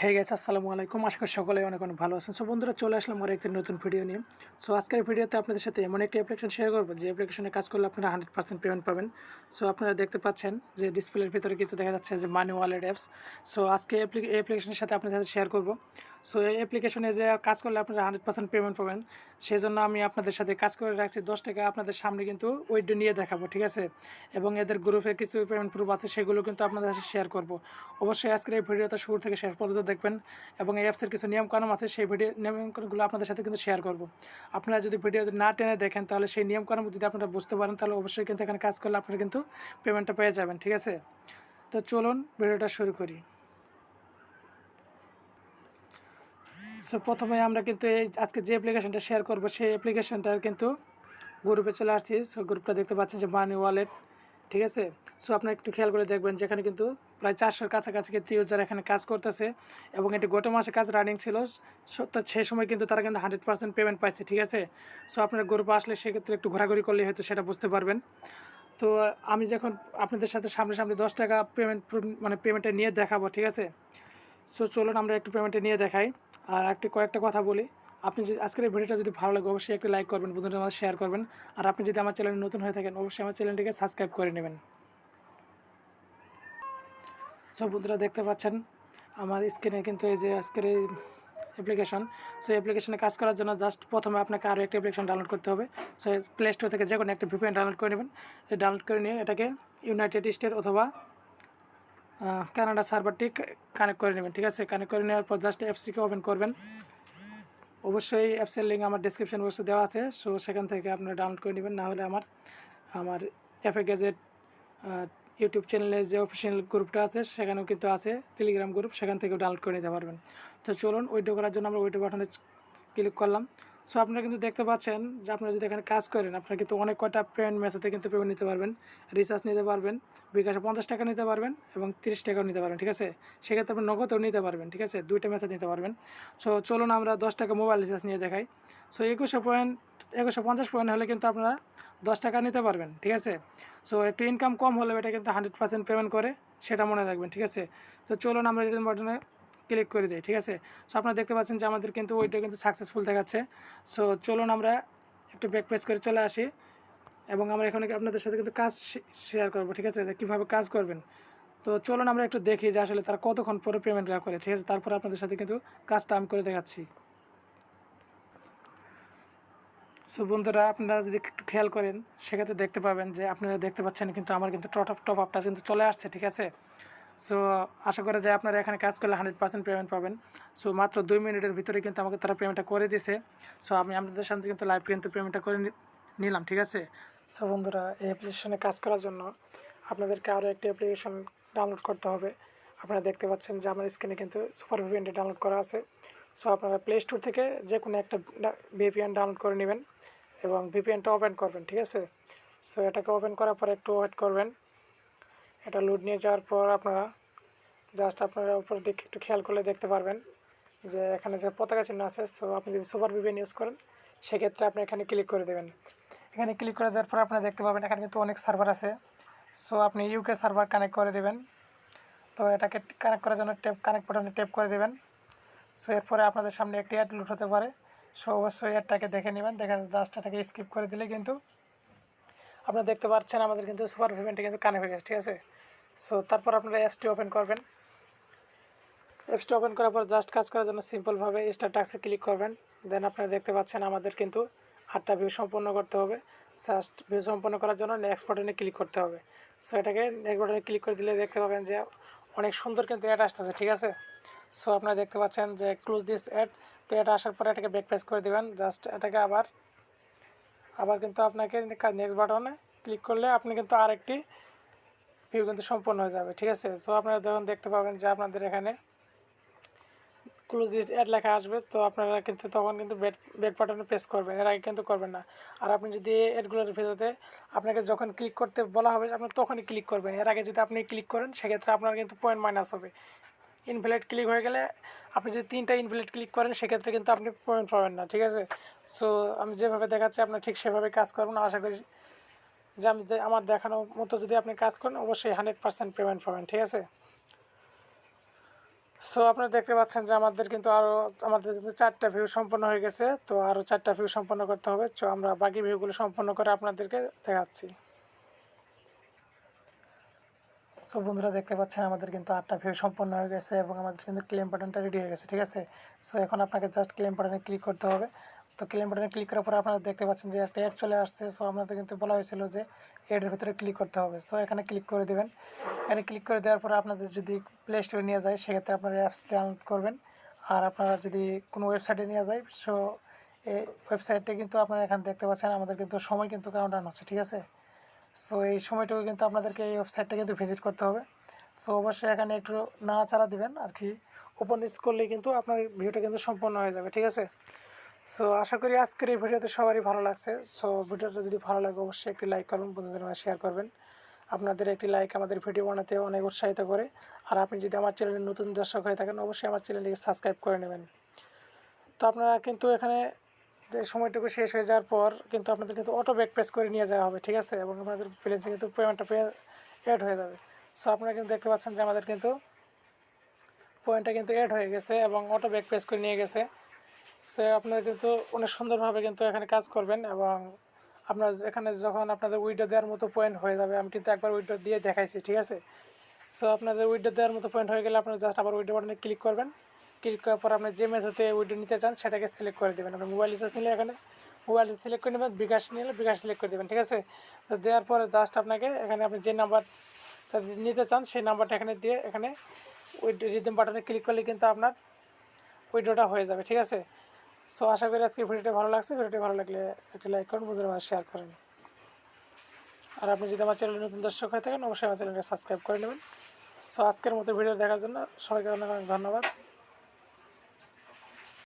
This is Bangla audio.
হে গেছে আসসালামু আলাইকুম। আশা করি সকলে অনেক অনেক ভালো আছেন। সো বন্ধুরা, চলে আসলাম আর একটি নতুন ভিডিও নিয়ে। সো আজকের ভিডিওতে আপনাদের সাথে এমন একটি অ্যাপ্লিকেশন শেয়ার করবো যে অ্যাপ্লিকেশনে কাজ করলে আপনারা 100% পেমেন্ট পাবেন। সো আপনারা দেখতে পাচ্ছেন যে ডিসপ্লের ভিতরে কিন্তু দেখা যাচ্ছে যে মানি ওয়ালেট অ্যাপস। সো আজকে এই অ্যাপ্লিকেশনের সাথে আপনাদের সাথে শেয়ার করবো। সো এই অ্যাপ্লিকেশনে যে কাজ করলে আপনারা 100% পেমেন্ট পাবেন, সেই জন্য আমি আপনাদের সাথে কাজ করে রাখছি 10 টাকা আপনাদের সামনে কিন্তু উইথড্র নিয়ে দেখাবো, ঠিক আছে। এবং এদের গ্রুপে কিছু পেমেন্ট প্রুফ আছে, সেগুলো কিন্তু আপনাদের সাথে শেয়ার করবো। অবশ্যই আজকের এই ভিডিওটা শুরু থেকে শেষ পর্যন্ত দেখবেন এবং এই অ্যাপসের কিছু নিয়মকানুন আছে, সেই নিয়মকানুনগুলো আপনাদের সাথে কিন্তু শেয়ার করব। আপনারা যদি ভিডিও না টেনে দেখেন, তাহলে সেই নিয়মকানুন যদি আপনারা বুঝতে পারেন, তাহলে অবশ্যই কিন্তু এখানে কাজ করলে আপনারা কিন্তু পেমেন্টটা পেয়ে যাবেন, ঠিক আছে। তো চলুন ভিডিওটা শুরু করি। সো প্রথমে আমরা কিন্তু এই আজকে যে অ্যাপ্লিকেশনটা শেয়ার করব, সেই অ্যাপ্লিকেশনটার কিন্তু গ্রুপে চলে আসছি। সো গ্রুপটা দেখতে পাচ্ছেন যে মানি ওয়ালেট, ঠিক আছে। সো আপনারা একটু খেয়াল করে দেখবেন যে এখানে কিন্তু প্রায় 400-র কাছাকাছি কিন্তু ইউজার এখানে কাজ করতেছে এবং এটি গত মাসে কাজ রানিং ছিল। তো সেই সময় কিন্তু তারা কিন্তু 100% পেমেন্ট পাইছে, ঠিক আছে। সো আপনারা গ্রুপে আসলে সেক্ষেত্রে একটু ঘোরাঘুরি করলে হয়তো সেটা বুঝতে পারবেন। তো আমি যখন আপনাদের সাথে সামনে 10 টাকা পেমেন্টে নিয়ে দেখাবো, ঠিক আছে। সো চলুন আমরা একটু পেমেন্টে নিয়ে দেখাই। আর কয়েকটা কথা বলি, আপনি যদি আজকের এই ভিডিওটা যদি ভালো লাগে, অবশ্যই একটি লাইক করবেন, বন্ধুদের মাঝে শেয়ার করবেন। আর আপনি যদি আমার চ্যানেলে নতুন হয়ে থাকেন, অবশ্যই আমার চ্যানেলটিকে সাবস্ক্রাইব করে নেবেন। সব বন্ধুরা দেখতে পাচ্ছেন আমার স্ক্রিনে কিন্তু এই যে আজকের এই অ্যাপ্লিকেশন। সো অ্যাপ্লিকেশনে কাজ করার জন্য জাস্ট প্রথমে আপনাকে আরও একটা অ্যাপ্লিকেশন ডাউনলোড করতে হবে। সো প্লে স্টোর থেকে যে কোনো একটা ভিপিএন ডাউনলোড করে নেবেন। ডাউনলোড করে নিয়ে এটাকে ইউনাইটেড স্টেট অথবা কানাডা সার্ভারটি কানেক্ট করে নেবেন, ঠিক আছে। কানেক্ট করে নেওয়ার পর জাস্ট অ্যাপসটিকে ওপেন করবেন। অবশ্যই অ্যাপসের লিঙ্ক আমার ডিসক্রিপশন বক্সে দেওয়া আছে। সো সেখান থেকে আপনারা ডাউনলোড করে নেবেন। না হলে আমার গ্যাজেট ইউটিউব চ্যানেলের যে অফিসিয়াল গ্রুপটা আছে, সেখানেও কিন্তু আছে টেলিগ্রাম গ্রুপ, সেখান থেকেও ডাউনলোড করে নিতে পারবেন। তো চলুন উইথড্র করার জন্য আমরা উইথড্র বাটনে ক্লিক করলাম। সো আপনারা কিন্তু দেখতে পাচ্ছেন যে আপনারা যদি এখানে কাজ করেন, আপনারা কিন্তু অনেক কটা পেমেন্ট মেথডে কিন্তু পেমেন্ট নিতে পারবেন। রিচার্জ নিতে পারবেন, bKash 50 টাকা নিতে পারবেন এবং 30 টাকাও নিতে পারবেন, ঠিক আছে। সেক্ষেত্রে আপনি নগদও নিতে পারবেন, ঠিক আছে। দুইটা মেথড নিতে পারবেন। সো চলুন আমরা 10 টাকা মোবাইল রিচার্জ নিয়ে দেখাই। সো 2150 পয়েন্ট হলে কিন্তু আপনারা 10 টাকা নিতে পারবেন, ঠিক আছে। সো একটু ইনকাম কম হলেও এটা কিন্তু 100% পেমেন্ট করে, সেটা মনে রাখবেন, ঠিক আছে। তো চলুন আমরা রিটার্ন বাটনে ক্লিক করে দিই, ঠিক আছে। সো আপনারা দেখতে পাচ্ছেন যে আমাদের কিন্তু ওইটা কিন্তু সাকসেসফুল দেখাচ্ছে। সো চলুন আমরা একটু ব্যাক পেজ করে চলে আসি এবং আমরা এখানে আপনাদের সাথে কিন্তু কাজ শেয়ার করবো, ঠিক আছে, কীভাবে কাজ করবেন। তো চলুন আমরা একটু দেখি যে আসলে তারা কতক্ষণ পরে পেমেন্ট করে, ঠিক আছে। তারপরে আপনাদের সাথে কিন্তু কাজটা আমি করে দেখাচ্ছি। সো বন্ধুরা, আপনারা যদি একটু খেয়াল করেন, সেক্ষেত্রে দেখতে পাবেন যে আপনারা দেখতে পাচ্ছেন কিন্তু আমার কিন্তু টপ আপটা কিন্তু চলে আসছে, ঠিক আছে। সো আশা করা যায় আপনারা এখানে কাজ করলে 100% পেমেন্ট পাবেন। সো মাত্র 2 মিনিটের ভিতরে কিন্তু আমাকে তারা পেমেন্টটা করে দিয়েছে। সো আমি আপনাদের সাথে কিন্তু লাইভ কিন্তু পেমেন্টটা করে নিলাম, ঠিক আছে। সো বন্ধুরা, এই অ্যাপ্লিকেশনে কাজ করার জন্য আপনাদেরকে আরও একটি অ্যাপ্লিকেশন ডাউনলোড করতে হবে। আপনারা দেখতে পাচ্ছেন যে আমার স্ক্রিনে কিন্তু সুপার ভিপিএনটি ডাউনলোড করা আছে। সো আপনারা প্লে স্টোর থেকে যে কোনো একটা ভিপিএন ডাউনলোড করে নেবেন এবং ভিপিএনটা ওপেন করবেন, ঠিক আছে। সো এটাকে ওপেন করার পর একটু ওয়েট করবেন। এটা লোড নিয়ে যাওয়ার পর আপনারা জাস্ট আপনারা উপর দিকে একটু খেয়াল করলে দেখতে পারবেন যে এখানে যে পতাকা চিহ্ন আছে। সো আপনি যদি সুপার ভিপিএন ইউজ করেন, সেক্ষেত্রে আপনি এখানে ক্লিক করে দেবেন। এখানে ক্লিক করে দেওয়ার পর আপনারা দেখতে পাবেন এখানে কিন্তু অনেক সার্ভার আছে। সো আপনি ইউকে সার্ভার কানেক্ট করে দেবেন। তো এটাকে কানেক্ট করার জন্য কানেক্ট বাটনে ট্যাপ করে দেবেন। সো এরপরে আপনাদের সামনে একটি অ্যাড লোড হতে পারে। সো অবশ্যই অ্যাডটাকে দেখে নেবেন, দেখে জাস্ট এটাকে স্কিপ করে দিলে কিন্তু আপনারা দেখতে পাচ্ছেন আমাদের কিন্তু সুপার ভিপিএনটা কিন্তু কানেক্ট হয়ে গেছে, ঠিক আছে। সো তারপর আপনারা অ্যাপসটি ওপেন করবেন। অ্যাপসটি ওপেন করার পর জাস্ট কাজ করার জন্য সিম্পলভাবে স্টার্ট টাস্কে ক্লিক করবেন। দেন আপনারা দেখতে পাচ্ছেন আমাদের কিন্তু 8টা ভিউ সম্পন্ন করতে হবে। জাস্ট ভিউ সম্পন্ন করার জন্য নেক্সট বাটনে ক্লিক করতে হবে। সো এটাকে নেক্সট বাটনে ক্লিক করে দিলে দেখতে পাবেন যে অনেক সুন্দর কিন্তু অ্যাড আসতেছে, ঠিক আছে। সো আপনারা দেখতে পাচ্ছেন যে ক্লোজ দিস অ্যাড। তো এটা আসার পরে এটাকে ব্যাক পেজ করে দেবেন। জাস্ট এটাকে আবার কিন্তু আপনাকে নেক্সট বাটনে ক্লিক করলে আপনি কিন্তু আরেকটি ভিউ কিন্তু সম্পন্ন হয়ে যাবে, ঠিক আছে। সো আপনারা যখন দেখতে পাবেন যে আপনাদের এখানে ক্লোজ দিস অ্যাড লেখা আসবে, তো আপনারা কিন্তু তখন কিন্তু ব্যাক বাটনে প্রেস করবেন, এর আগে কিন্তু করবেন না। আর আপনি যদি অ্যাডগুলোর ভিতরে আপনাকে যখন ক্লিক করতে বলা হবে, আপনি তখনই ক্লিক করবেন। এর আগে যদি আপনি ক্লিক করেন, সেক্ষেত্রে আপনার কিন্তু পয়েন্ট মাইনাস হবে। ইনভ্যালিড ক্লিক হয়ে গেলে আপনি যদি 3টা ইনভ্যালিড ক্লিক করেন, সেক্ষেত্রে কিন্তু আপনি পয়েন্ট পাবেন না, ঠিক আছে। সো আমি যেভাবে দেখাচ্ছি আপনি ঠিক সেভাবে কাজ করবেন। আশা করি যে আমি আমার দেখানোর মতো যদি আপনি কাজ করেন, অবশ্যই 100% পেমেন্ট পাবেন, ঠিক আছে। সো আপনারা দেখতে পাচ্ছেন যে আমাদের কিন্তু 4টা ভিউ সম্পন্ন হয়ে গেছে। তো আরও 4টা ভিউ সম্পন্ন করতে হবে। তো আমরা বাকি ভিউগুলো সম্পন্ন করে আপনাদেরকে দেখাচ্ছি। সো বন্ধুরা দেখতে পাচ্ছেন আমাদের কিন্তু 8টা ভিউ সম্পন্ন হয়ে গেছে এবং আমাদের কিন্তু ক্লেম বাটনটা রেডি হয়ে গেছে, ঠিক আছে। সো এখন আপনাকে জাস্ট ক্লেম বাটনে ক্লিক করতে হবে। তো ক্লেম বাটনে ক্লিক করার পরে আপনারা দেখতে পাচ্ছেন যে একটা অ্যাড চলে আসছে। সো আপনাদের কিন্তু বলা হয়েছিল যে অ্যাডের ভিতরে ক্লিক করতে হবে। সো এখানে ক্লিক করে দেবেন। এখানে ক্লিক করে দেওয়ার পরে আপনাদের যদি প্লে স্টোরে নিয়ে যায় সেক্ষেত্রে আপনারা অ্যাপস ডাউনলোড করবেন। আর আপনারা যদি কোনো ওয়েবসাইটে নিয়ে যায়, সো এই ওয়েবসাইটে কিন্তু আপনারা এখানে দেখতে পাচ্ছেন আমাদের কিন্তু সময় কিন্তু কাউন্ট হচ্ছে, ঠিক আছে। সো এই সময়টুকু কিন্তু আপনাদেরকে এই ওয়েবসাইটটা কিন্তু ভিজিট করতে হবে। সো অবশ্যই এখানে একটু নাড়াচাড়া দিবেন আর কি, ওপেন করলেই কিন্তু আপনার ভিডিওটা কিন্তু সম্পূর্ণ হয়ে যাবে, ঠিক আছে। সো আশা করি আজকের এই ভিডিওতে সবারই ভালো লাগছে। সো ভিডিওটা যদি ভালো লাগে অবশ্যই একটি লাইক করবেন, বন্ধুদের মাঝে শেয়ার করবেন। আপনাদের একটি লাইক আমাদের ভিডিও বানাতে অনেক উৎসাহিত করে। আর আপনি যদি আমার চ্যানেলের নতুন দর্শক হয়ে থাকেন অবশ্যই আমার চ্যানেলটিকে সাবস্ক্রাইব করে নেবেন। তো আপনারা কিন্তু এখানে সময়টুকু শেষ হয়ে যাওয়ার পর কিন্তু আপনাদের কিন্তু অটো ব্যাক পেজ করে নিয়ে যাওয়া হবে, ঠিক আছে, এবং আপনাদের ব্যালেন্সে কিন্তু পেমেন্টটা অ্যাড হয়ে যাবে। সো আপনারা কিন্তু দেখতে পাচ্ছেন যে আমাদের কিন্তু পয়েন্টটা কিন্তু অ্যাড হয়ে গেছে এবং অটো ব্যাক পেজ করে নিয়ে গেছে। সো আপনারা কিন্তু অনেক সুন্দরভাবে কিন্তু এখানে কাজ করবেন এবং আপনার এখানে যখন আপনাদের উইড্রো দেওয়ার মতো পয়েন্ট হয়ে যাবে, আমি কিন্তু একবার উইড্রো দিয়ে দেখাইছি, ঠিক আছে। সো আপনাদের উইড্রো দেওয়ার মতো পয়েন্ট হয়ে গেলে আপনারা জাস্ট আবার উইড্রো বাটনে ক্লিক করবেন। ক্লিক করার পর আপনি যে মেথডে উইড্রো নিতে চান সেটাকে সিলেক্ট করে দেবেন। আপনি মোবাইল রিচার্জ নিলে এখানে মোবাইল সিলেক্ট করে নেবেন, বিকাশ নিলে বিকাশ সিলেক্ট করে দেবেন, ঠিক আছে। তো দেওয়ার পরে জাস্ট আপনাকে এখানে আপনি যে নাম্বার নিতে চান সেই নাম্বারটা এখানে দিয়ে এখানে রিদেম বাটনে ক্লিক করলে কিন্তু আপনার উইড্রোটা হয়ে যাবে, ঠিক আছে। সো আশা করি আজকে ভিডিওটি ভালো লাগছে। ভিডিওটি ভালো লাগলে একটি লাইক করুন, বন্ধুদের মাঝে শেয়ার করেন। আর আপনি যদি আমার চ্যানেলে নতুন দর্শক হয়ে থাকেন অবশ্যই আমার চ্যানেলকে সাবস্ক্রাইব করে নেবেন। সো আজকের মতো ভিডিও দেখার জন্য সবাইকে অনেক অনেক ধন্যবাদ।